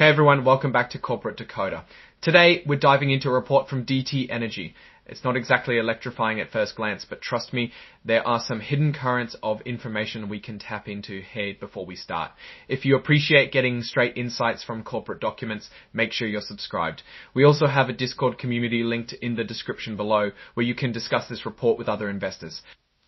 Hey everyone, welcome back to Corporate Decoder. Today we're diving into a report from DTE Energy. It's not exactly electrifying at first glance, but trust me, there are some hidden currents of information we can tap into here before we start. If you appreciate getting straight insights from corporate documents, make sure you're subscribed. We also have a Discord community linked in the description below where you can discuss this report with other investors.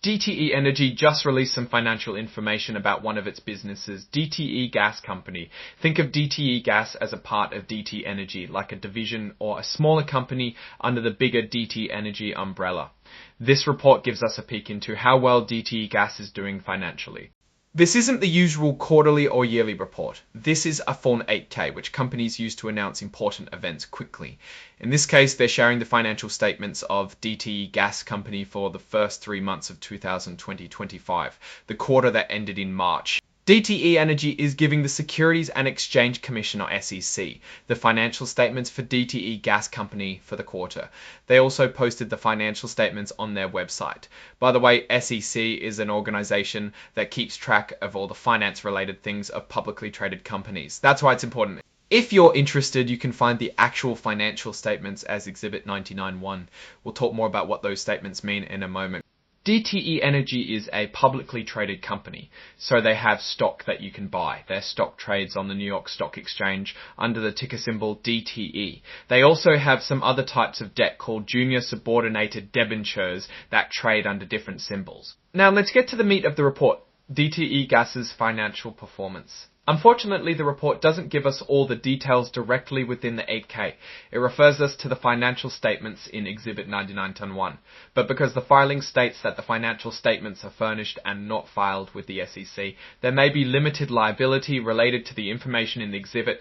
DTE Energy just released some financial information about one of its businesses, DTE Gas Company. Think of DTE Gas as a part of DTE Energy, like a division or a smaller company under the bigger DTE Energy umbrella. This report gives us a peek into how well DTE Gas is doing financially. This isn't the usual quarterly or yearly report. This is a Form 8K, which companies use to announce important events quickly. In this case, they're sharing the financial statements of DTE Gas Company for the first 3 months of 2020-25, the quarter that ended in March. DTE Energy is giving the Securities and Exchange Commission, or SEC, the financial statements for DTE Gas Company for the quarter. They also posted the financial statements on their website. By the way, SEC is an organization that keeps track of all the finance-related things of publicly traded companies. That's why it's important. If you're interested, you can find the actual financial statements as Exhibit 99-1. We'll talk more about what those statements mean in a moment. DTE Energy is a publicly traded company, so they have stock that you can buy. Their stock trades on the New York Stock Exchange under the ticker symbol DTE. They also have some other types of debt called junior subordinated debentures that trade under different symbols. Now let's get to the meat of the report, DTE Gas's financial performance. Unfortunately, the report doesn't give us all the details directly within the 8K. It refers us to the financial statements in Exhibit 99-1. But because the filing states that the financial statements are furnished and not filed with the SEC, there may be limited liability related to the information in the exhibit.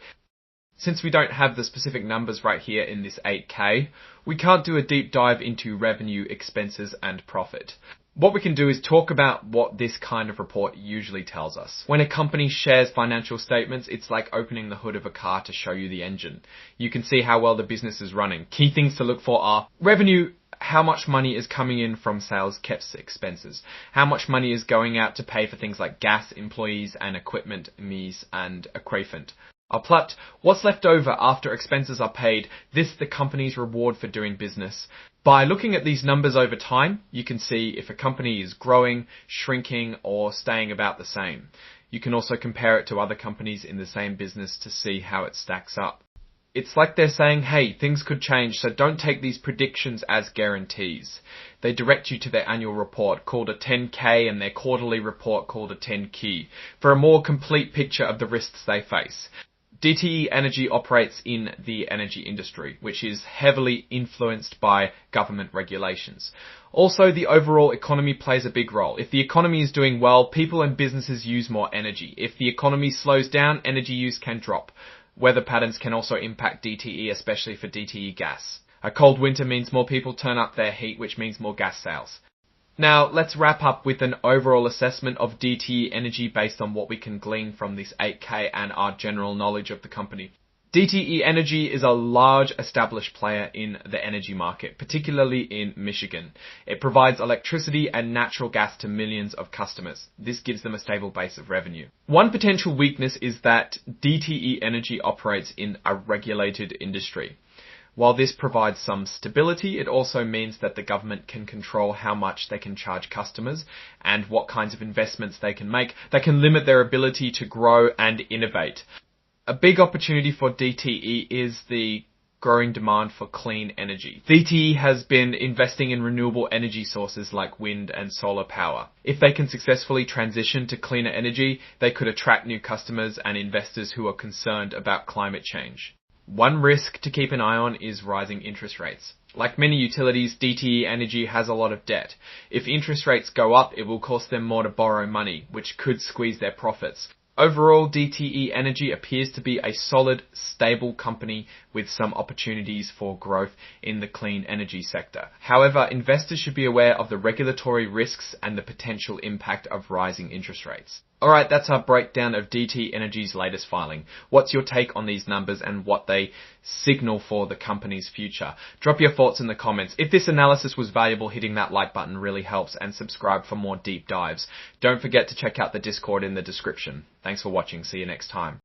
Since we don't have the specific numbers right here in this 8K, we can't do a deep dive into revenue, expenses, and profit. What we can do is talk about what this kind of report usually tells us. When a company shares financial statements, it's like opening the hood of a car to show you the engine. You can see how well the business is running. Key things to look for are revenue, how much money is coming in from sales, kept expenses, how much money is going out to pay for things like gas, employees, and equipment, MEs, and equipment. Plut, what's left over after expenses are paid, this the company's reward for doing business. By looking at these numbers over time, you can see if a company is growing, shrinking, or staying about the same. You can also compare it to other companies in the same business to see how it stacks up. It's like they're saying, hey, things could change, so don't take these predictions as guarantees. They direct you to their annual report called a 10K and their quarterly report called a 10Q for a more complete picture of the risks they face. DTE Energy operates in the energy industry, which is heavily influenced by government regulations. Also, the overall economy plays a big role. If the economy is doing well, people and businesses use more energy. If the economy slows down, energy use can drop. Weather patterns can also impact DTE, especially for DTE gas. A cold winter means more people turn up their heat, which means more gas sales. Now, let's wrap up with an overall assessment of DTE Energy based on what we can glean from this 8K and our general knowledge of the company. DTE Energy is a large established player in the energy market, particularly in Michigan. It provides electricity and natural gas to millions of customers. This gives them a stable base of revenue. One potential weakness is that DTE Energy operates in a regulated industry. While this provides some stability, it also means that the government can control how much they can charge customers and what kinds of investments they can make that can limit their ability to grow and innovate. A big opportunity for DTE is the growing demand for clean energy. DTE has been investing in renewable energy sources like wind and solar power. If they can successfully transition to cleaner energy, they could attract new customers and investors who are concerned about climate change. One risk to keep an eye on is rising interest rates. Like many utilities, DTE Energy has a lot of debt. If interest rates go up, it will cost them more to borrow money, which could squeeze their profits. Overall, DTE Energy appears to be a solid, stable company with some opportunities for growth in the clean energy sector. However, investors should be aware of the regulatory risks and the potential impact of rising interest rates. Alright, that's our breakdown of DTE Energy's latest filing. What's your take on these numbers and what they signal for the company's future? Drop your thoughts in the comments. If this analysis was valuable, hitting that like button really helps, and subscribe for more deep dives. Don't forget to check out the Discord in the description. Thanks for watching. See you next time.